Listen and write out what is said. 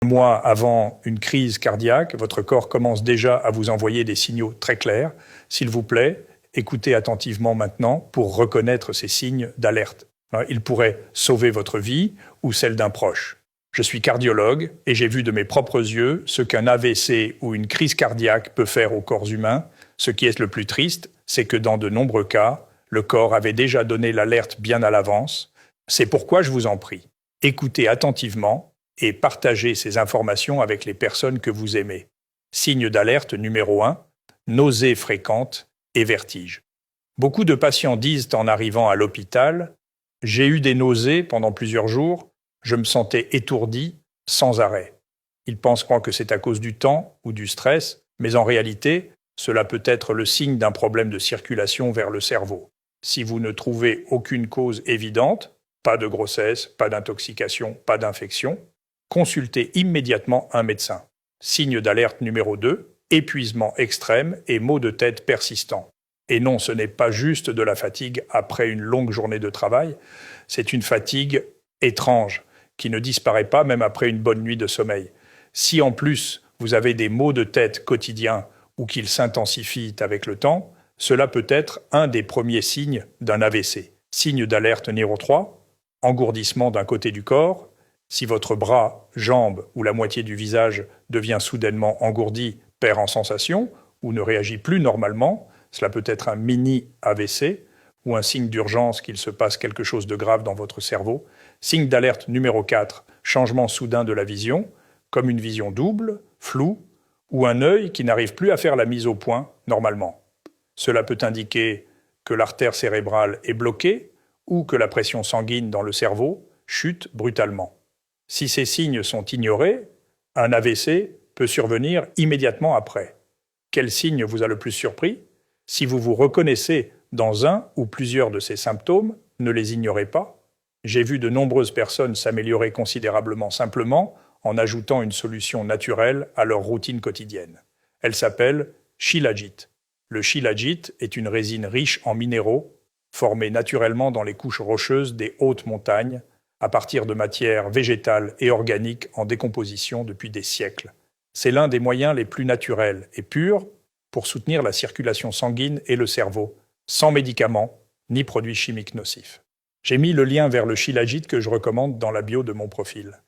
Un mois avant une crise cardiaque, votre corps commence déjà à vous envoyer des signaux très clairs. S'il vous plaît, écoutez attentivement maintenant pour reconnaître ces signes d'alerte. Ils pourraient sauver votre vie ou celle d'un proche. Je suis cardiologue et j'ai vu de mes propres yeux ce qu'un AVC ou une crise cardiaque peut faire au corps humain. Ce qui est le plus triste, c'est que dans de nombreux cas, le corps avait déjà donné l'alerte bien à l'avance. C'est pourquoi je vous en prie, écoutez attentivement et partagez ces informations avec les personnes que vous aimez. Signe d'alerte numéro 1, nausées fréquentes et vertiges. Beaucoup de patients disent en arrivant à l'hôpital « J'ai eu des nausées pendant plusieurs jours, je me sentais étourdi sans arrêt ». Ils pensent que c'est à cause du temps ou du stress, mais en réalité, cela peut être le signe d'un problème de circulation vers le cerveau. Si vous ne trouvez aucune cause évidente, pas de grossesse, pas d'intoxication, pas d'infection, consultez immédiatement un médecin. Signe d'alerte numéro 2, épuisement extrême et maux de tête persistants. Et non, ce n'est pas juste de la fatigue après une longue journée de travail, c'est une fatigue étrange qui ne disparaît pas même après une bonne nuit de sommeil. Si en plus vous avez des maux de tête quotidiens ou qu'ils s'intensifient avec le temps, cela peut être un des premiers signes d'un AVC. Signe d'alerte numéro 3, engourdissement d'un côté du corps. Si votre bras, jambe ou la moitié du visage devient soudainement engourdi, perd en sensation ou ne réagit plus normalement, cela peut être un mini AVC ou un signe d'urgence qu'il se passe quelque chose de grave dans votre cerveau. Signe d'alerte numéro 4, changement soudain de la vision, comme une vision double, floue, ou un œil qui n'arrive plus à faire la mise au point normalement. Cela peut indiquer que l'artère cérébrale est bloquée ou que la pression sanguine dans le cerveau chute brutalement. Si ces signes sont ignorés, un AVC peut survenir immédiatement après. Quel signe vous a le plus surpris? Si vous vous reconnaissez dans un ou plusieurs de ces symptômes, ne les ignorez pas. J'ai vu de nombreuses personnes s'améliorer considérablement simplement en ajoutant une solution naturelle à leur routine quotidienne. Elle s'appelle Shilajit. Le Shilajit est une résine riche en minéraux, formée naturellement dans les couches rocheuses des hautes montagnes, à partir de matières végétales et organiques en décomposition depuis des siècles. C'est l'un des moyens les plus naturels et purs pour soutenir la circulation sanguine et le cerveau, sans médicaments ni produits chimiques nocifs. J'ai mis le lien vers le Shilajit que je recommande dans la bio de mon profil.